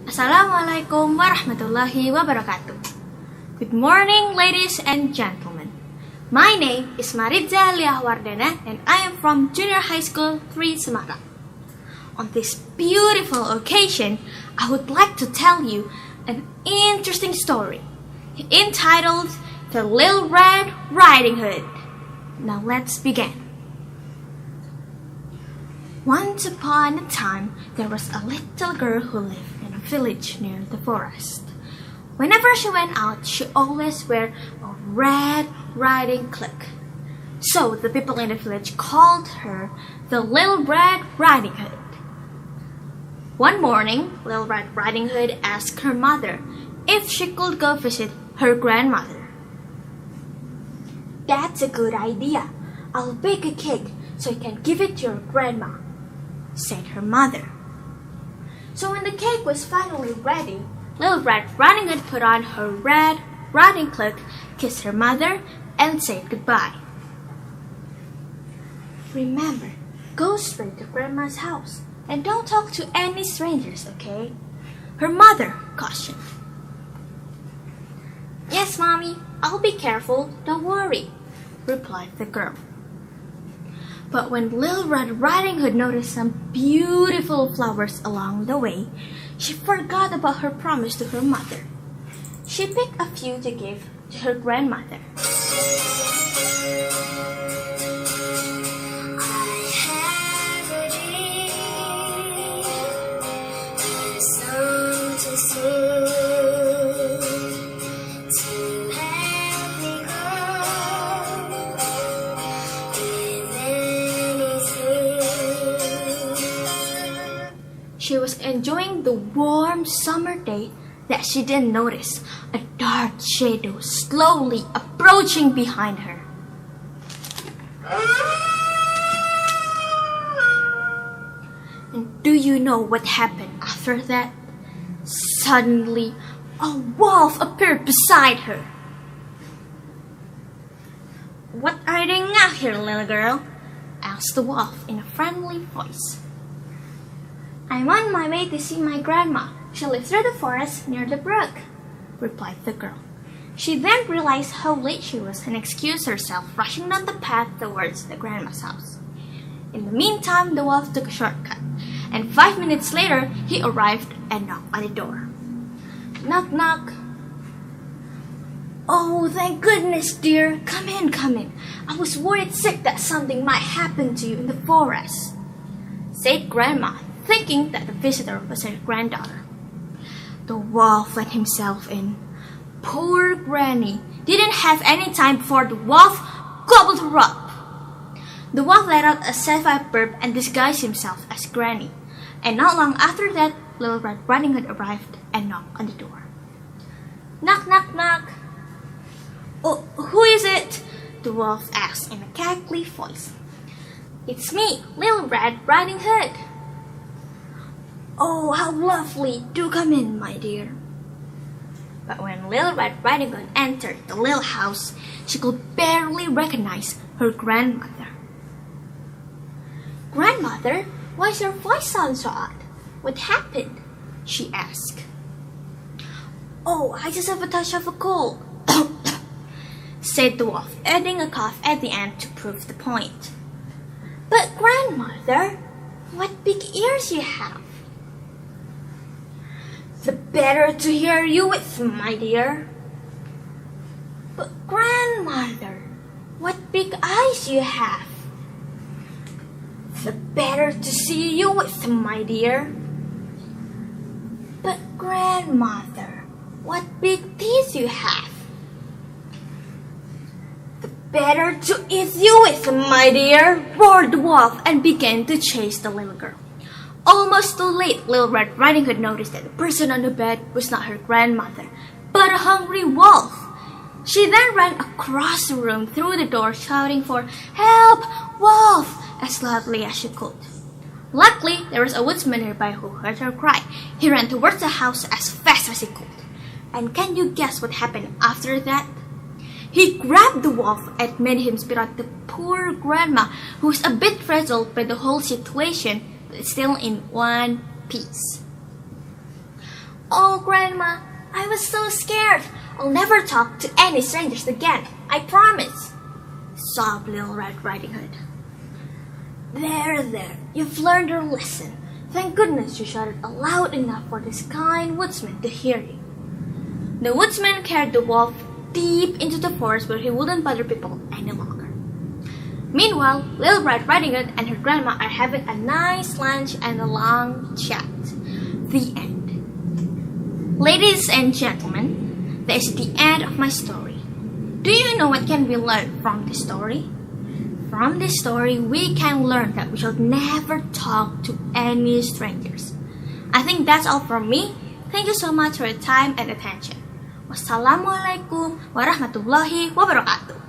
Assalamualaikum warahmatullahi wabarakatuh. Good morning, ladies and gentlemen. My name is Maritza Liahwardana and I am from Junior High School 3 Semarang. On this beautiful occasion, I would like to tell you an interesting story entitled The Little Red Riding Hood. Now let's begin. Once upon a time, there was a little girl who lived in a village near the forest. Whenever she went out, she always wore a red riding cloak. So the people in the village called her the Little Red Riding Hood. One morning, Little Red Riding Hood asked her mother if she could go visit her grandmother. "That's a good idea. I'll bake a cake so you can give it to your grandma," said her mother. So when the cake was finally ready, Little Red Riding Hood put on her red riding cloak, kissed her mother, and said goodbye. "Remember, go straight to Grandma's house and don't talk to any strangers, okay?" her mother cautioned. "Yes, Mommy, I'll be careful, don't worry," replied the girl. But when Little Red Riding Hood noticed some beautiful flowers along the way, she forgot about her promise to her mother. She picked a few to give to her grandmother. She was enjoying the warm summer day that she didn't notice a dark shadow slowly approaching behind her. And do you know what happened after that? Suddenly, a wolf appeared beside her. "What are you doing out here, little girl?" asked the wolf in a friendly voice. "I'm on my way to see my grandma. She lives through the forest near the brook," replied the girl. She then realized how late she was and excused herself, rushing down the path towards the grandma's house. In the meantime, the wolf took a shortcut, and 5 minutes later, he arrived and knocked on the door. "Knock, knock." "Oh, thank goodness, dear. Come in, come in. I was worried sick that something might happen to you in the forest," said Grandma, thinking that the visitor was her granddaughter. The wolf let himself in. Poor Granny didn't have any time before the wolf gobbled her up. The wolf let out a satisfied burp and disguised himself as Granny, and not long after that, Little Red Riding Hood arrived and knocked on the door. "Knock, knock, knock." "Oh, who is it?" the wolf asked in a cackly voice. "It's me, Little Red Riding Hood." "Oh, how lovely! Do come in, my dear." But when Little Red Riding Hood entered the little house, she could barely recognize her grandmother. "Grandmother, why does your voice sound so odd? What happened?" she asked. "Oh, I just have a touch of a cold," said the wolf, adding a cough at the end to prove the point. "But grandmother, what big ears you have!" "The better to hear you with, my dear." "But grandmother, what big eyes you have!" "The better to see you with, my dear." "But grandmother, what big teeth you have!" "The better to eat you with, my dear," roared the wolf and began to chase the little girl. Almost too late, Little Red Riding Hood noticed that the person on the bed was not her grandmother, but a hungry wolf. She then ran across the room through the door, shouting for "Help! Wolf!" as loudly as she could. Luckily, there was a woodsman nearby who heard her cry. He ran towards the house as fast as he could. And can you guess what happened after that? He grabbed the wolf and made him spit out the poor grandma, who was a bit frazzled by the whole situation, but still in one piece. Oh, Grandma, I was so scared. I'll never talk to any strangers again, I promise, sobbed Little Red Riding Hood. There, you've learned your lesson. Thank goodness you shouted loud enough for this kind woodsman to hear you. The woodsman carried the wolf deep into the forest where he wouldn't bother people any longer. Meanwhile, Little Red Riding Hood and her grandma are having a nice lunch and a long chat. The end. Ladies and gentlemen, that is the end of my story. Do you know what can be learned from this story? From this story, we can learn that we should never talk to any strangers. I think that's all from me. Thank you so much for your time and attention. Wassalamualaikum warahmatullahi wabarakatuh.